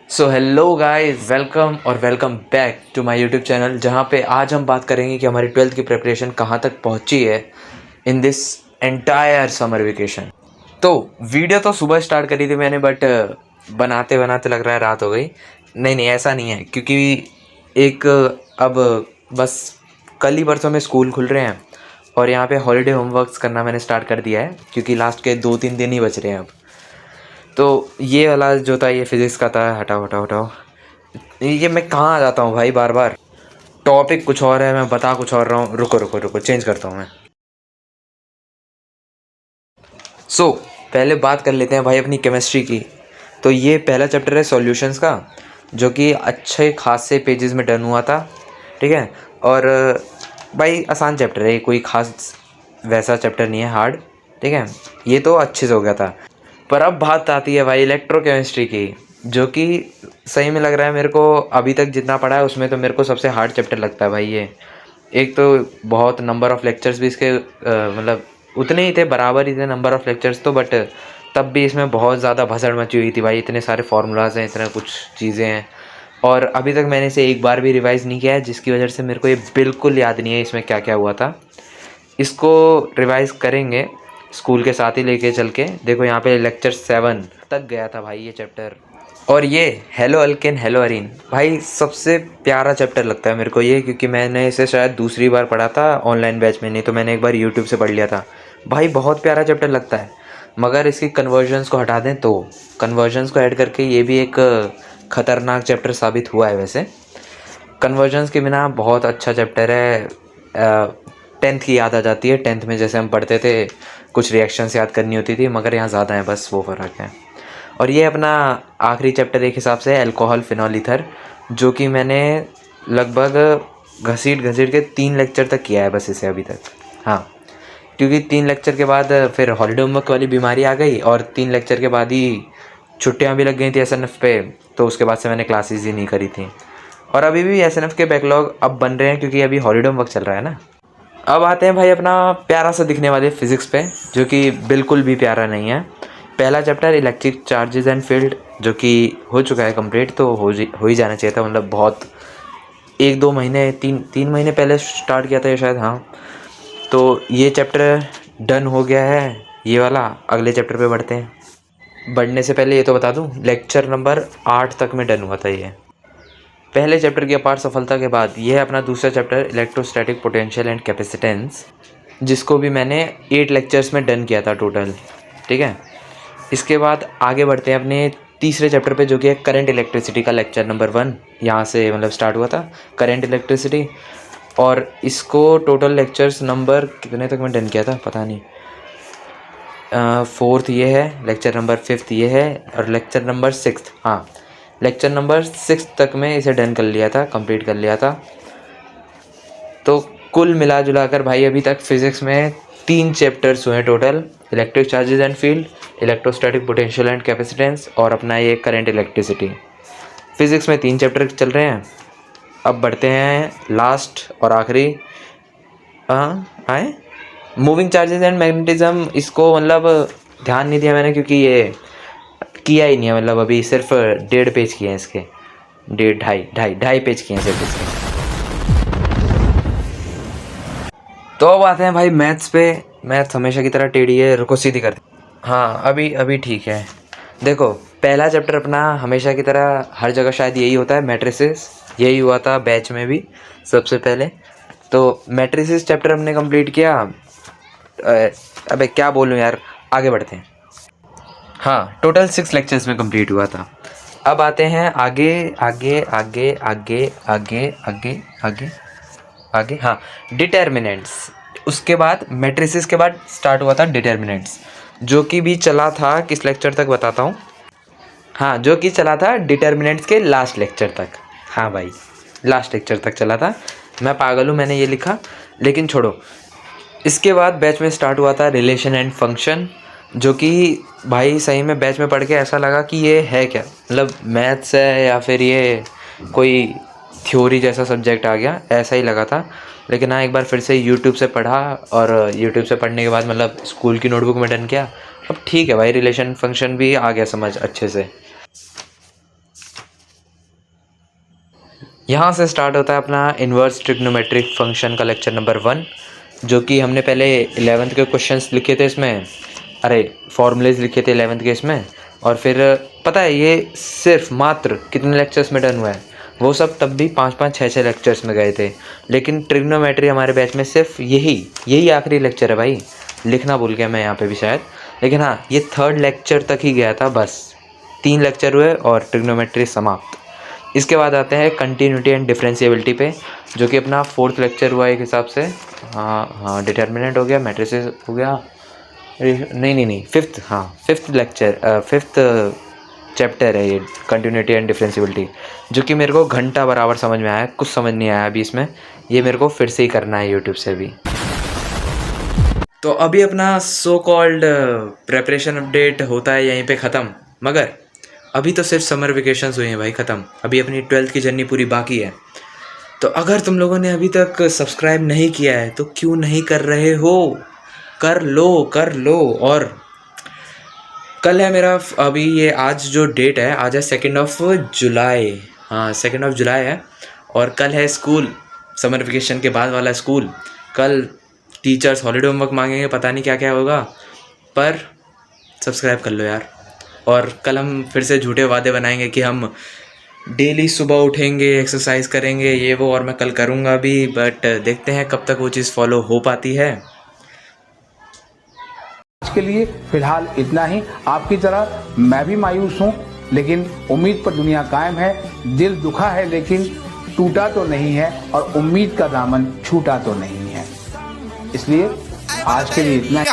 So hello guys, welcome back to my YouTube channel, जहाँ पे आज हम बात करेंगे कि हमारी 12th की प्रिपरेशन कहाँ तक पहुँची है in this entire summer vacation. तो वीडियो तो सुबह स्टार्ट करी थी मैंने, बट बनाते बनाते लग रहा है रात हो गई। नहीं नहीं, ऐसा नहीं है, क्योंकि एक अब बस कल ही परसों में स्कूल खुल रहे हैं और यहाँ पे हॉलीडे होमवर्क्स करना मैंने स्टार्ट कर दिया है, क्योंकि लास्ट के 2-3 दिन ही बच रहे हैं अब। तो ये वाला जो था, ये फिज़िक्स का था। हटाओ हटाओ हटाओ, ये मैं कहाँ आ जाता हूँ भाई, बार बार टॉपिक कुछ और है, मैं बता कुछ और रहा हूँ। रुको रुको रुको, चेंज करता हूँ मैं। पहले बात कर लेते हैं भाई अपनी केमिस्ट्री की। तो ये पहला चैप्टर है सॉल्यूशंस का, जो कि अच्छे खासे पेजेस में डन हुआ था। ठीक है। और भाई आसान चैप्टर है, कोई खास वैसा चैप्टर नहीं है हार्ड। ठीक है, ये तो अच्छे से हो गया था। पर अब बात आती है भाई इलेक्ट्रोकेमिस्ट्री की, जो कि सही में लग रहा है मेरे को, अभी तक जितना पढ़ा है उसमें तो मेरे को सबसे हार्ड चैप्टर लगता है भाई ये। एक तो बहुत नंबर ऑफ़ लेक्चर्स भी इसके मतलब उतने ही थे, बराबर ही थे नंबर ऑफ़ लेक्चर्स तो, बट तब भी इसमें बहुत ज़्यादा भसड़ मची हुई थी भाई। इतने सारे फार्मूलाज़ हैं, इतना कुछ चीज़ें हैं, और अभी तक मैंने इसे एक बार भी रिवाइज़ नहीं किया है, जिसकी वजह से मेरे को ये बिल्कुल याद नहीं है इसमें क्या क्या हुआ था। इसको रिवाइज़ करेंगे स्कूल के साथ ही लेके चल के। देखो यहाँ पे लेक्चर 7 तक गया था भाई ये चैप्टर। और ये हेलो अल्केन हेलो अरीन, भाई सबसे प्यारा चैप्टर लगता है मेरे को ये, क्योंकि मैंने इसे शायद दूसरी बार पढ़ा था ऑनलाइन बैच में, नहीं तो मैंने एक बार यूट्यूब से पढ़ लिया था। भाई बहुत प्यारा चैप्टर लगता है, मगर इसकी कन्वर्जन्स को हटा दें तो, कन्वर्जन्स को ऐड करके ये भी एक ख़तरनाक चैप्टर साबित हुआ है वैसे। कन्वर्जन्स के बिना बहुत अच्छा चैप्टर है। 10th की याद आ जाती है, 10th में जैसे हम पढ़ते थे कुछ रिएक्शंस याद करनी होती थी, मगर यहाँ ज़्यादा है, बस वो फ़र्क है। और ये अपना आखिरी चैप्टर एक हिसाब से अल्कोहल फिनॉल ईथर, जो कि मैंने लगभग घसीट घसीट के 3 लेक्चर तक किया है बस इसे अभी तक। हाँ, क्योंकि 3 लेक्चर के बाद फिर हॉलीडे होमवर्क वाली बीमारी आ गई, और 3 लेक्चर के बाद ही छुट्टियाँ भी लग गई थी एसएनएफ पे, तो उसके बाद से मैंने क्लासेस ही नहीं करी थी। और अभी भी एसएनएफ के बैकलॉग अब बन रहे हैं, क्योंकि अभी हॉलीडे होमवर्क चल रहा है ना। अब आते हैं भाई अपना प्यारा सा दिखने वाले फिज़िक्स पे, जो कि बिल्कुल भी प्यारा नहीं है। पहला chapter electric charges and field, जो कि हो चुका है कंप्लीट, तो हो ही जाना चाहिए था, मतलब बहुत 1-2 महीने, 3 महीने पहले स्टार्ट किया था ये शायद। हाँ, तो ये चैप्टर डन हो गया है ये वाला। अगले चैप्टर पे बढ़ते हैं। बढ़ने से पहले ये तो बता दूं, लेक्चर नंबर 8 तक में डन हुआ था ये। पहले चैप्टर की अपार सफलता के बाद ये है अपना दूसरा chapter electrostatic potential and capacitance, जिसको भी मैंने 8 लेक्चर्स में डन किया था टोटल। ठीक है। इसके बाद आगे बढ़ते हैं अपने तीसरे चैप्टर पे, जो कि है करंट इलेक्ट्रिसिटी का लेक्चर नंबर 1। यहाँ से मतलब स्टार्ट हुआ था करंट इलेक्ट्रिसिटी, और इसको टोटल लेक्चर्स नंबर कितने तक मैं डन किया था पता नहीं। 4th ये है, लेक्चर नंबर 5th ये है, और लेक्चर नंबर 6th, हाँ लेक्चर नंबर 6 तक में इसे डन कर लिया था, कंप्लीट कर लिया था। तो कुल मिला जुला कर भाई अभी तक फिज़िक्स में 3 चैप्टर्स हुए हैं total, electric charges and field, electrostatic potential and capacitance, और अपना ये करंट इलेक्ट्रिसिटी। फिज़िक्स में 3 चैप्टर चल रहे हैं। अब बढ़ते हैं लास्ट और आखिरी, आए मूविंग चार्जेस एंड मैग्नेटिज्म। इसको मतलब ध्यान नहीं दिया मैंने, क्योंकि ये किया ही नहीं है, मतलब अभी सिर्फ 1.5 पेज किए हैं इसके, 1.5 पेज किए हैं सिर्फ इसके। तो अब आते हैं भाई मैथ्स पे। मैथ्स हमेशा की तरह टेढ़ी है, रुको सीधी कर दे। हाँ, अभी ठीक है। देखो पहला चैप्टर अपना हमेशा की तरह हर जगह शायद यही होता है, मैट्रिसेस। यही हुआ था बैच में भी सबसे पहले। तो मैट्रिसेस चैप्टर हमने कंप्लीट किया। अबे क्या बोलूँ यार, आगे बढ़ते हैं। हाँ, टोटल 6 लेक्चर्स में कंप्लीट हुआ था। अब आते हैं आगे आगे आगे आगे आगे आगे आगे आगे, हाँ डिटर्मिनेंट्स। उसके बाद मैट्रिसेस के बाद स्टार्ट हुआ था डिटर्मिनेंट्स, जो कि भी चला था किस लेक्चर तक बताता हूँ। हाँ, जो कि चला था डिटर्मिनेंट्स के लास्ट लेक्चर तक। हाँ भाई, लास्ट लेक्चर तक चला था। मैं पागल हूँ, मैंने ये लिखा, लेकिन छोड़ो। इसके बाद बैच में स्टार्ट हुआ था रिलेशन एंड फंक्शन, जो कि भाई सही में बैच में पढ़ के ऐसा लगा कि ये है क्या, मतलब मैथ्स है या फिर ये कोई थ्योरी जैसा सब्जेक्ट आ गया, ऐसा ही लगा था। लेकिन हाँ, एक बार फिर से यूट्यूब से पढ़ा, और यूट्यूब से पढ़ने के बाद मतलब स्कूल की नोटबुक में डन किया। अब ठीक है भाई, रिलेशन फंक्शन भी आ गया समझ अच्छे से। यहाँ से स्टार्ट होता है अपना इन्वर्स ट्रिग्नोमेट्रिक फंक्शन का लेक्चर नंबर 1, जो कि हमने पहले 11th के क्वेश्चंस लिखे थे इसमें, अरे फॉर्मूलेज लिखे थे 11th के इसमें। और फिर पता है ये सिर्फ मात्र कितने लेक्चर्स में डन हुआ है, वो सब तब भी 5-5, 6-6 लेक्चर्स में गए थे, लेकिन ट्रिग्नोमेट्री हमारे बैच में सिर्फ यही आखिरी लेक्चर है भाई। लिखना भूल गया मैं यहाँ पे भी शायद, लेकिन हाँ ये 3rd लेक्चर तक ही गया था, बस 3 लेक्चर हुए और ट्रिग्नोमेट्री समाप्त। इसके बाद आते हैं कंटिन्यूटी एंड डिफरेंशिएबिलिटी पे, जो कि अपना 4th लेक्चर हुआ एक हिसाब से। हाँ डिटर्मिनेंट हो गया, मैट्रिसेस हो गया, नहीं 5th लेक्चर 5th चैप्टर है ये कंटिन्यूटी एंड डिफरेंशिएबिलिटी, जो कि मेरे को घंटा बराबर समझ में आया, कुछ समझ नहीं आया अभी इसमें, ये मेरे को फिर से ही करना है यूट्यूब से भी। तो अभी अपना सो कॉल्ड प्रेपरेशन अपडेट होता है यहीं पे ख़त्म, मगर अभी तो सिर्फ समर वेकेशंस हुए हैं भाई ख़त्म, अभी अपनी 12th की जर्नी पूरी बाकी है। तो अगर तुम लोगों ने अभी तक सब्सक्राइब नहीं किया है तो क्यों नहीं कर रहे हो, कर लो। और कल है मेरा, अभी ये आज जो डेट है, आज है 2 जुलाई, हाँ 2 जुलाई है, और कल है स्कूल, समर वेकेशन के बाद वाला स्कूल। कल टीचर्स हॉलीडे होमवर्क मांगेंगे, पता नहीं क्या क्या होगा, पर सब्सक्राइब कर लो यार। और कल हम फिर से झूठे वादे बनाएंगे कि हम डेली सुबह उठेंगे, एक्सरसाइज करेंगे, ये वो, और मैं कल करूँगा भी, बट देखते हैं कब तक वो चीज़ फॉलो हो पाती है। आज के लिए फिलहाल इतना ही। आपकी तरह मैं भी मायूस हूँ, लेकिन उम्मीद पर दुनिया कायम है। दिल दुखा है लेकिन टूटा तो नहीं है, और उम्मीद का दामन छूटा तो नहीं है। इसलिए आज के लिए इतना ही।